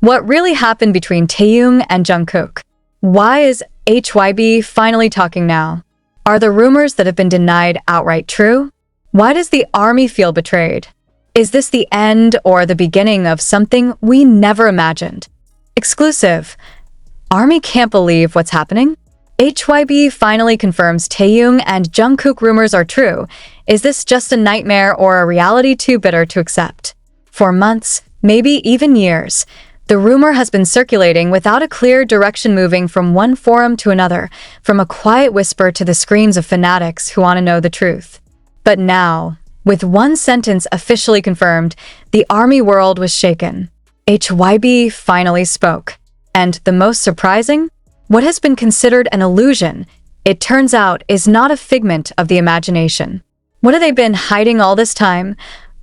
What really happened between Taehyung and Jungkook? Why is HYBE finally talking now? Are the rumors that have been denied outright true? Why does the army feel betrayed? Is this the end or the beginning of something we never imagined? Exclusive. Army can't believe what's happening? HYBE finally confirms Taehyung and Jungkook rumors are true. Is this just a nightmare or a reality too bitter to accept? For months, maybe even years, the rumor has been circulating without a clear direction, moving from one forum to another, from a quiet whisper to the screams of fanatics who want to know the truth. But now, with one sentence officially confirmed, the army world was shaken. HYBE finally spoke. And the most surprising? What has been considered an illusion, it turns out, is not a figment of the imagination. What have they been hiding all this time?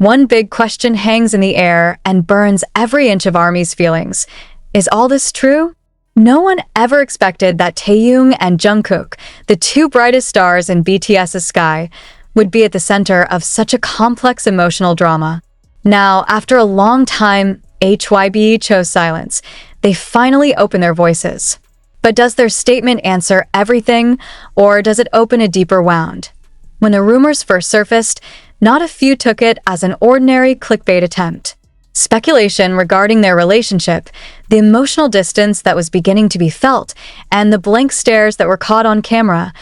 One big question hangs in the air and burns every inch of Army's feelings. Is all this true? No one ever expected that Taehyung and Jungkook, the two brightest stars in BTS's sky, would be at the center of such a complex emotional drama. Now, after a long time, HYBE chose silence. They finally open their voices. But does their statement answer everything, or does it open a deeper wound? When the rumors first surfaced, not a few took it as an ordinary clickbait attempt. Speculation regarding their relationship, the emotional distance that was beginning to be felt, and the blank stares that were caught on camera.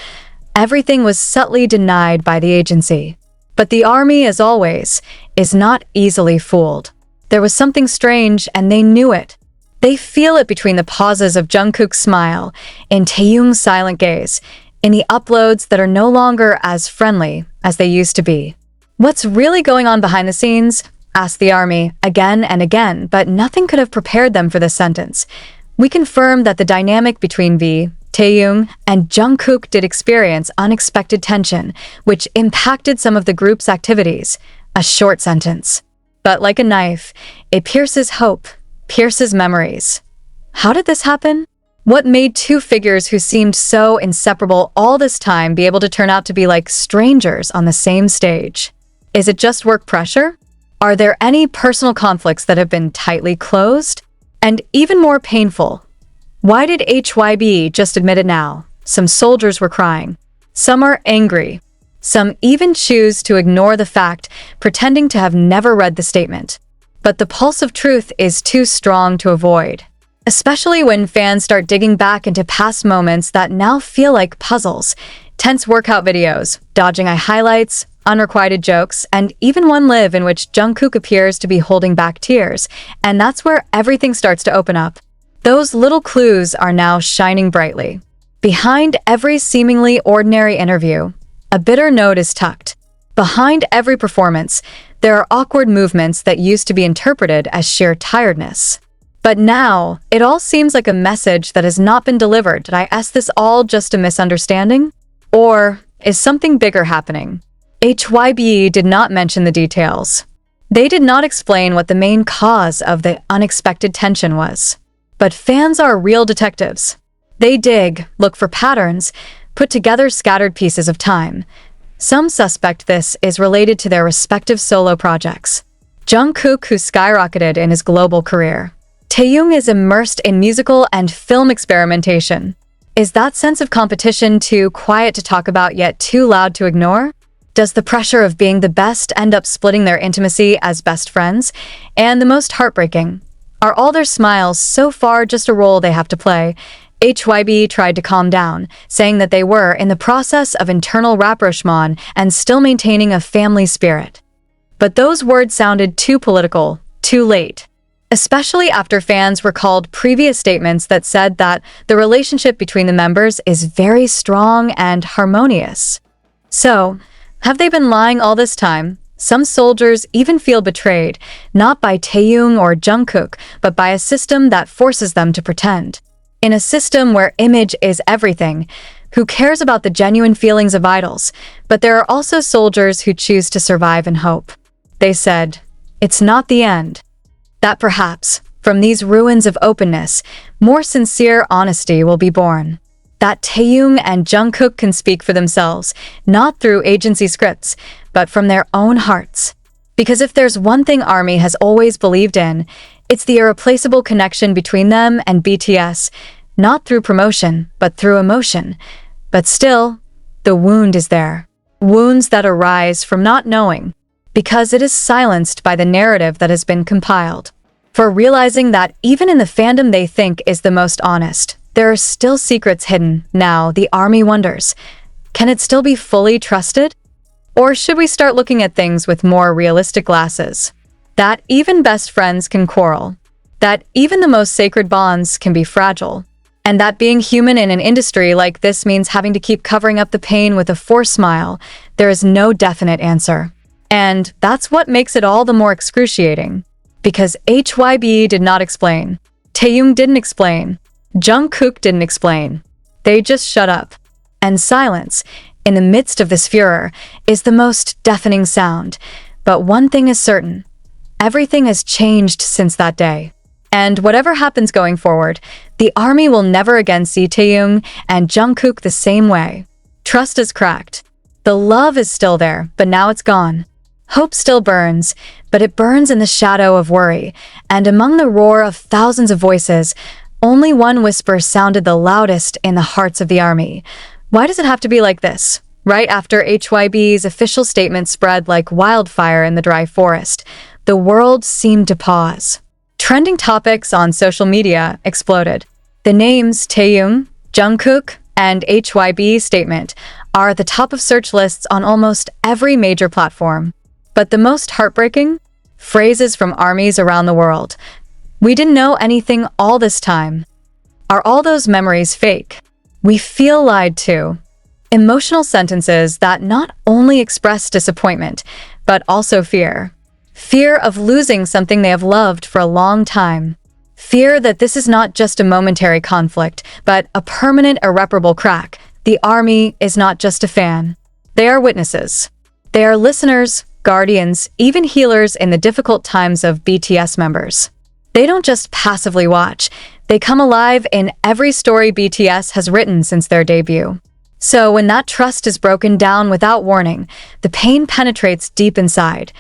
Everything was subtly denied by the agency. But the army, as always, is not easily fooled. There was something strange, and they knew it. They feel it between the pauses of Jungkook's smile, in Taehyung's silent gaze, in the uploads that are no longer as friendly as they used to be. What's really going on behind the scenes? Asked the army again and again, but nothing could have prepared them for this sentence. We confirm that the dynamic between V, Taehyung, and Jungkook did experience unexpected tension, which impacted some of the group's activities. A short sentence. But like a knife, it pierces hope, pierces memories. How did this happen? What made two figures who seemed so inseparable all this time be able to turn out to be like strangers on the same stage? Is it just work pressure? Are there any personal conflicts that have been tightly closed? And even more painful, why did HYBE just admit it now? Some soldiers were crying. Some are angry. Some even choose to ignore the fact, pretending to have never read the statement. But the pulse of truth is too strong to avoid, especially when fans start digging back into past moments that now feel like puzzles. Tense workout videos, dodging eye highlights, unrequited jokes, and even one live in which Jungkook appears to be holding back tears, and that's where everything starts to open up. Those little clues are now shining brightly. Behind every seemingly ordinary interview, a bitter note is tucked. Behind every performance, there are awkward movements that used to be interpreted as sheer tiredness. But now, it all seems like a message that has not been delivered. Did I ask this all just a misunderstanding? Or is something bigger happening? HYBE did not mention the details. They did not explain what the main cause of the unexpected tension was. But fans are real detectives. They dig, look for patterns, put together scattered pieces of time. Some suspect this is related to their respective solo projects. Jungkook, who skyrocketed in his global career. Taehyung is immersed in musical and film experimentation. Is that sense of competition too quiet to talk about yet too loud to ignore? Does the pressure of being the best end up splitting their intimacy as best friends? And the most heartbreaking, are all their smiles so far just a role they have to play? HYBE tried to calm down, saying that they were in the process of internal rapprochement and still maintaining a family spirit. But those words sounded too political, too late. Especially after fans recalled previous statements that said that the relationship between the members is very strong and harmonious. So, have they been lying all this time? Some soldiers even feel betrayed, not by Taehyung or Jungkook, but by a system that forces them to pretend. In a system where image is everything, who cares about the genuine feelings of idols? But there are also soldiers who choose to survive in hope. They said, it's not the end. That perhaps, from these ruins of openness, more sincere honesty will be born. That Taehyung and Jungkook can speak for themselves, not through agency scripts, but from their own hearts. Because if there's one thing ARMY has always believed in, It's the irreplaceable connection between them and BTS, not through promotion, but through emotion. But still, the wound is there. Wounds that arise from not knowing, because it is silenced by the narrative that has been compiled. For realizing that even in the fandom they think is the most honest, there are still secrets hidden. Now, the ARMY wonders, can it still be fully trusted? Or should we start looking at things with more realistic glasses? That even best friends can quarrel. That even the most sacred bonds can be fragile. And that being human in an industry like this means having to keep covering up the pain with a forced smile. There is no definite answer. And that's what makes it all the more excruciating. Because HYBE did not explain. Taehyung didn't explain. Jungkook didn't explain. They just shut up. And silence, in the midst of this furor, is the most deafening sound. But one thing is certain. Everything has changed since that day. And whatever happens going forward, the ARMY will never again see Taehyung and Jungkook the same way. Trust is cracked. The love is still there, but now it's gone. Hope still burns, but it burns in the shadow of worry. And among the roar of thousands of voices, only one whisper sounded the loudest in the hearts of the ARMY. Why does it have to be like this? Right after HYBE's official statement spread like wildfire in the dry forest, the world seemed to pause. Trending topics on social media exploded. The names Taehyung, Jungkook, and HYBE statement are at the top of search lists on almost every major platform. But the most heartbreaking? Phrases from armies around the world. We didn't know anything all this time. Are all those memories fake? We feel lied to. Emotional sentences that not only express disappointment, but also fear. Fear of losing something they have loved for a long time. Fear that this is not just a momentary conflict, but a permanent, irreparable crack. The ARMY is not just a fan. They are witnesses. They are listeners, guardians, even healers in the difficult times of BTS members. They don't just passively watch. They come alive in every story BTS has written since their debut. So when that trust is broken down without warning, the pain penetrates deep inside.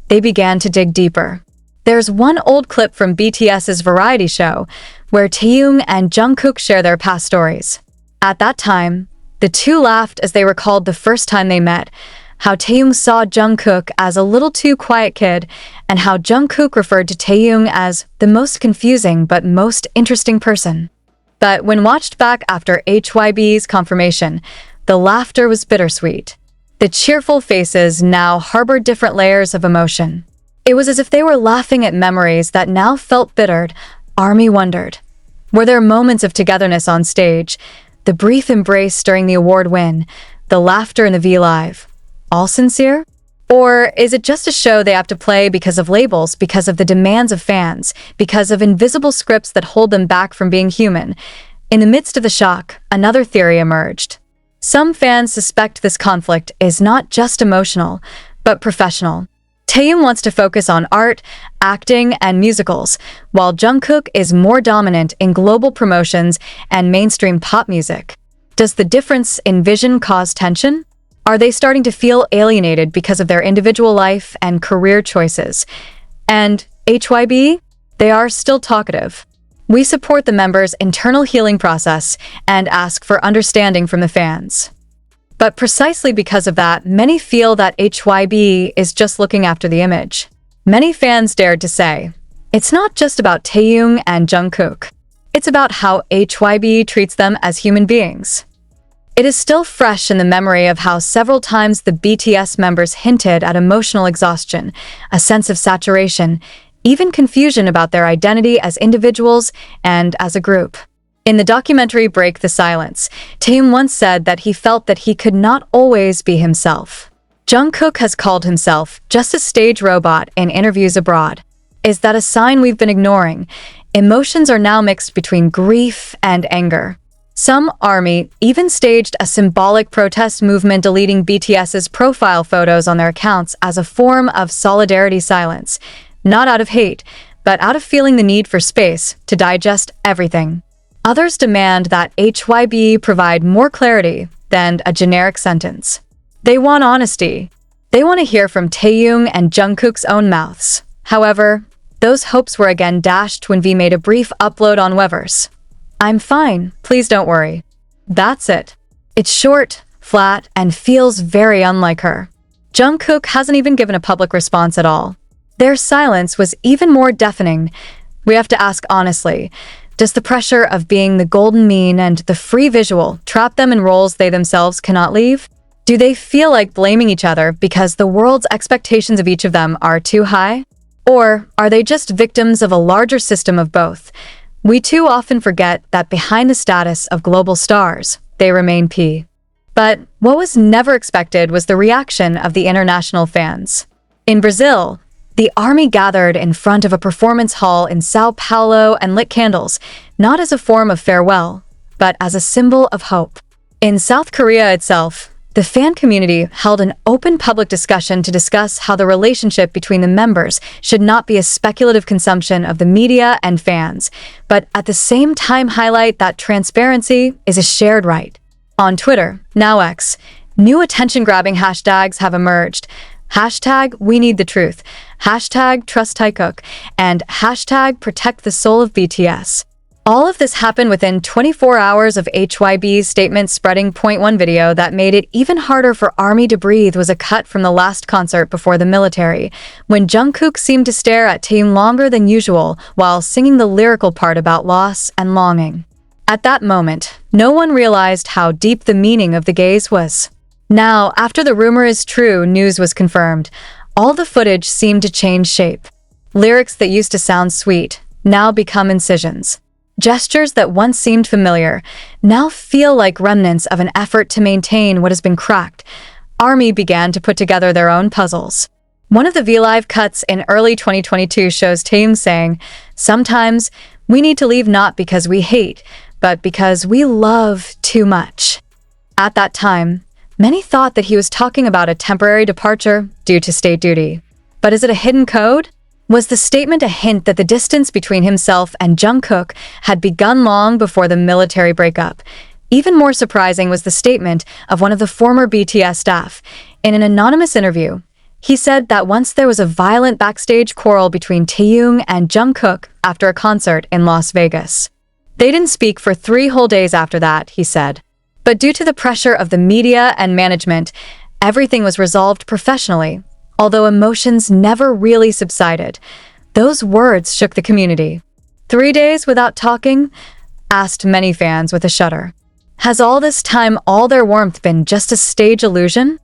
They began to dig deeper. There's one old clip from BTS's variety show where Taehyung and Jungkook share their past stories. At that time, the two laughed as they recalled the first time they met, how Taehyung saw Jungkook as a little too quiet kid, and how Jungkook referred to Taehyung as the most confusing but most interesting person. But when watched back after HYBE's confirmation, the laughter was bittersweet. The cheerful faces now harbored different layers of emotion. It was as if they were laughing at memories that now felt bittered. ARMY wondered. Were there moments of togetherness on stage? The brief embrace during the award win? The laughter in the V Live? All sincere? Or is it just a show they have to play because of labels, because of the demands of fans, because of invisible scripts that hold them back from being human? In the midst of the shock, another theory emerged. Some fans suspect this conflict is not just emotional, but professional. Taehyung wants to focus on art, acting, and musicals, while Jungkook is more dominant in global promotions and mainstream pop music. Does the difference in vision cause tension? Are they starting to feel alienated because of their individual life and career choices? And HYBE? They are still talkative. We support the members' internal healing process and ask for understanding from the fans. But precisely because of that, many feel that HYBE is just looking after the image. Many fans dared to say, it's not just about Taehyung and Jungkook. It's about how HYBE treats them as human beings. It is still fresh in the memory of how several times the BTS members hinted at emotional exhaustion, a sense of saturation, even confusion about their identity as individuals and as a group. In the documentary Break the Silence, Taehyung once said that he felt that he could not always be himself. Jungkook has called himself just a stage robot in interviews abroad. Is that a sign we've been ignoring? Emotions are now mixed between grief and anger. Some ARMY even staged a symbolic protest movement deleting BTS's profile photos on their accounts as a form of solidarity silence. Not out of hate, but out of feeling the need for space to digest everything. Others demand that HYBE provide more clarity than a generic sentence. They want honesty. They want to hear from Taehyung and Jungkook's own mouths. However, Those hopes were again dashed when V made a brief upload on Weverse. "I'm fine, please don't worry." That's it. It's short, flat, and feels very unlike her. Jungkook hasn't even given a public response at all. Their silence was even more deafening. We have to ask honestly, does the pressure of being the golden mean and the free visual trap them in roles they themselves cannot leave? Do they feel like blaming each other because the world's expectations of each of them are too high? Or are they just victims of a larger system of both? We too often forget that behind the status of global stars, they remain P. But what was never expected was the reaction of the international fans. In Brazil, the army gathered in front of a performance hall in Sao Paulo and lit candles, not as a form of farewell, but as a symbol of hope. In South Korea itself, the fan community held an open public discussion to discuss how the relationship between the members should not be a speculative consumption of the media and fans, but at the same time highlight that transparency is a shared right. On Twitter, now X, new attention-grabbing hashtags have emerged. Hashtag We Need the Truth, hashtag Trust Taehyung, and hashtag Protect the Soul of BTS. All of this happened within 24 hours of HYBE's statement spreading. One video that made it even harder for ARMY to breathe was a cut from the last concert before the military, when Jungkook seemed to stare at Taehyung longer than usual while singing the lyrical part about loss and longing. At that moment, no one realized how deep the meaning of the gaze was. Now, after the rumor is true, news was confirmed. All the footage seemed to change shape. Lyrics that used to sound sweet now become incisions. Gestures that once seemed familiar now feel like remnants of an effort to maintain what has been cracked. ARMY began to put together their own puzzles. One of the V-Live cuts in early 2022 shows Taehyung saying, "Sometimes we need to leave not because we hate, but because we love too much." At that time, many thought that he was talking about a temporary departure due to state duty. But is it a hidden code? Was the statement a hint that the distance between himself and Jungkook had begun long before the military breakup? Even more surprising was the statement of one of the former BTS staff. In an anonymous interview, he said that once there was a violent backstage quarrel between Taehyung and Jungkook after a concert in Las Vegas. They didn't speak for 3 whole days after that, he said. But due to the pressure of the media and management, everything was resolved professionally, although emotions never really subsided. Those words shook the community. 3 days without talking? Asked many fans with a shudder. Has all this time all their warmth been just a stage illusion?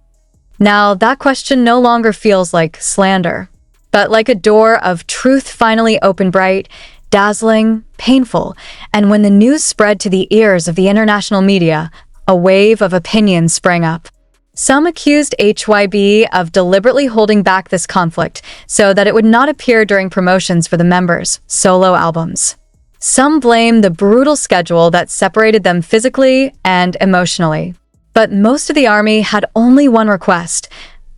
Now, that question no longer feels like slander, but like a door of truth finally opened bright, dazzling, painful, and when the news spread to the ears of the international media, a wave of opinions sprang up. Some accused HYBE of deliberately holding back this conflict so that it would not appear during promotions for the members' solo albums. Some blamed the brutal schedule that separated them physically and emotionally. But most of the ARMY had only one request: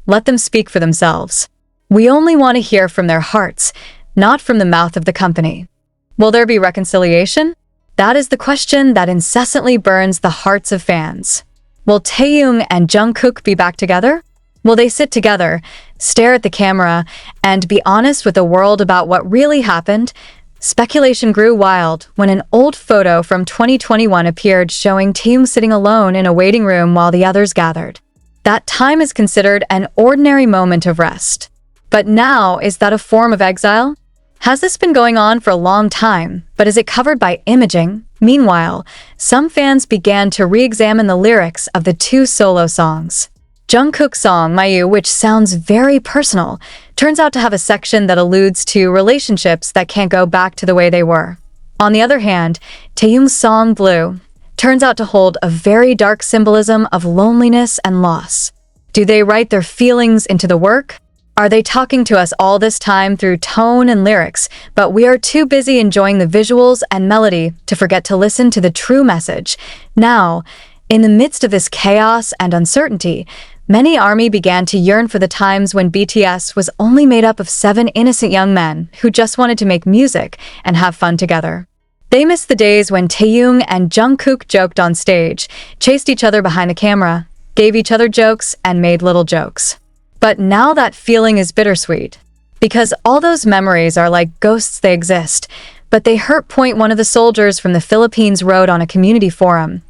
let them speak for themselves. We only want to hear from their hearts, not from the mouth of the company. Will there be reconciliation? That is the question that incessantly burns the hearts of fans. Will Taehyung and Jungkook be back together? Will they sit together, stare at the camera, and be honest with the world about what really happened? Speculation grew wild when an old photo from 2021 appeared showing Taehyung sitting alone in a waiting room while the others gathered. That time is considered an ordinary moment of rest. But now, is that a form of exile? Has this been going on for a long time, but is it covered by imaging? Meanwhile, some fans began to re-examine the lyrics of the 2 solo songs. Jungkook's song, "Mayu," which sounds very personal, turns out to have a section that alludes to relationships that can't go back to the way they were. On the other hand, Taehyung's song, "Blue," turns out to hold a very dark symbolism of loneliness and loss. Do they write their feelings into the work? Are they talking to us all this time through tone and lyrics, but we are too busy enjoying the visuals and melody to forget to listen to the true message? Now, in the midst of this chaos and uncertainty, many ARMY began to yearn for the times when BTS was only made up of 7 innocent young men who just wanted to make music and have fun together. They missed the days when Taehyung and Jungkook joked on stage, chased each other behind the camera, gave each other jokes, and made little jokes. But now that feeling is bittersweet. Because all those memories are like ghosts, they exist, but they hurt. Point one of the soldiers from the Philippines wrote on a community forum.